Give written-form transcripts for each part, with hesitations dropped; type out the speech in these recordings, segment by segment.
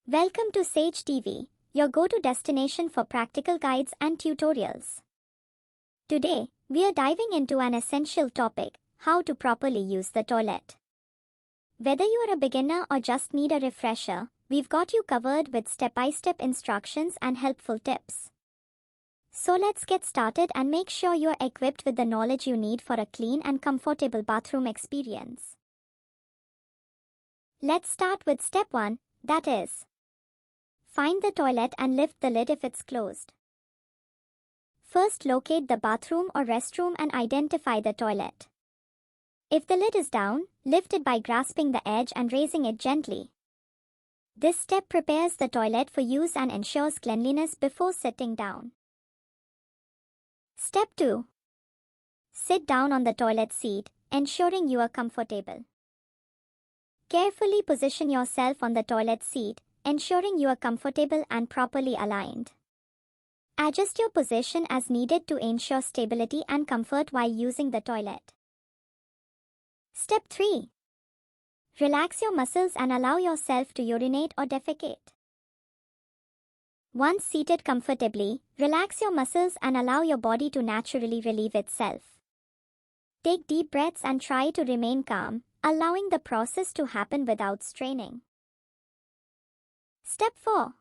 Welcome to Sage TV, your go-to destination for practical guides and tutorials. Today, we are diving into an essential topic, how to properly use the toilet. Whether you are a beginner or just need a refresher, we've got you covered with step-by-step instructions and helpful tips. So let's get started and make sure you're equipped with the knowledge you need for a clean and comfortable bathroom experience. Let's start with step 1, that is, find the toilet and lift the lid if it's closed. First, locate the bathroom or restroom and identify the toilet. If the lid is down, lift it by grasping the edge and raising it gently. This step prepares the toilet for use and ensures cleanliness before sitting down. Step 2. Sit down on the toilet seat, ensuring you are comfortable. Carefully position yourself on the toilet seat, ensuring you are comfortable and properly aligned. Adjust your position as needed to ensure stability and comfort while using the toilet. Step 3. Relax your muscles and allow yourself to urinate or defecate. Once seated comfortably, relax your muscles and allow your body to naturally relieve itself. Take deep breaths and try to remain calm, allowing the process to happen without straining. Step 4.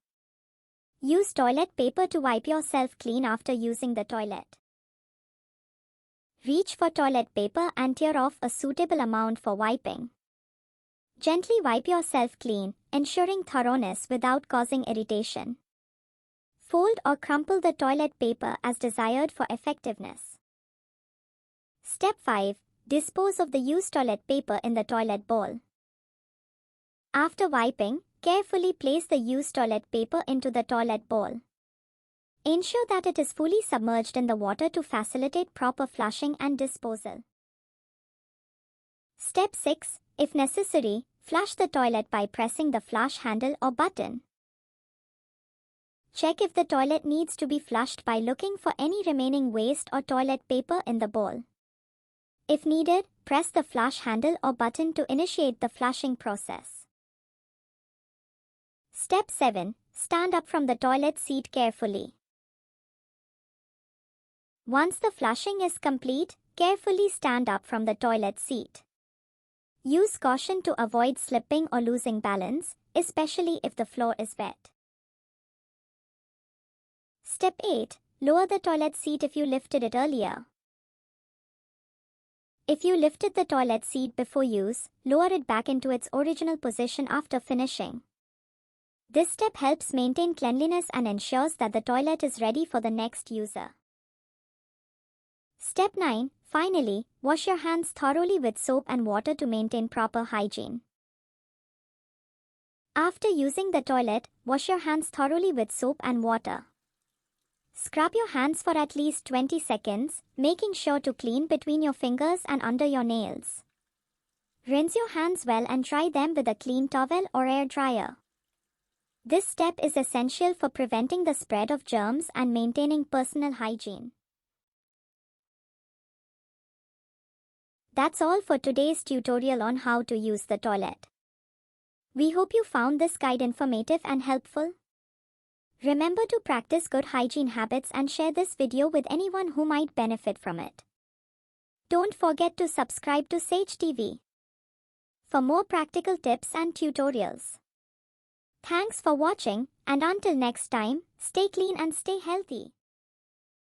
Use toilet paper to wipe yourself clean after using the toilet. Reach for toilet paper and tear off a suitable amount for wiping. Gently wipe yourself clean, ensuring thoroughness without causing irritation. Fold or crumple the toilet paper as desired for effectiveness. Step 5. Dispose of the used toilet paper in the toilet bowl. After wiping, carefully place the used toilet paper into the toilet bowl. Ensure that it is fully submerged in the water to facilitate proper flushing and disposal. Step 6. If necessary, flush the toilet by pressing the flush handle or button. Check if the toilet needs to be flushed by looking for any remaining waste or toilet paper in the bowl. If needed, press the flush handle or button to initiate the flushing process. Step 7. Stand up from the toilet seat carefully. Once the flushing is complete, carefully stand up from the toilet seat. Use caution to avoid slipping or losing balance, especially if the floor is wet. Step 8. Lower the toilet seat if you lifted it earlier. If you lifted the toilet seat before use, lower it back into its original position after finishing. This step helps maintain cleanliness and ensures that the toilet is ready for the next user. Step 9. Finally, wash your hands thoroughly with soap and water to maintain proper hygiene. After using the toilet, wash your hands thoroughly with soap and water. Scrub your hands for at least 20 seconds, making sure to clean between your fingers and under your nails. Rinse your hands well and dry them with a clean towel or air dryer. This step is essential for preventing the spread of germs and maintaining personal hygiene. That's all for today's tutorial on how to use the toilet. We hope you found this guide informative and helpful. Remember to practice good hygiene habits and share this video with anyone who might benefit from it. Don't forget to subscribe to Sage TV for more practical tips and tutorials. Thanks for watching, and until next time, stay clean and stay healthy.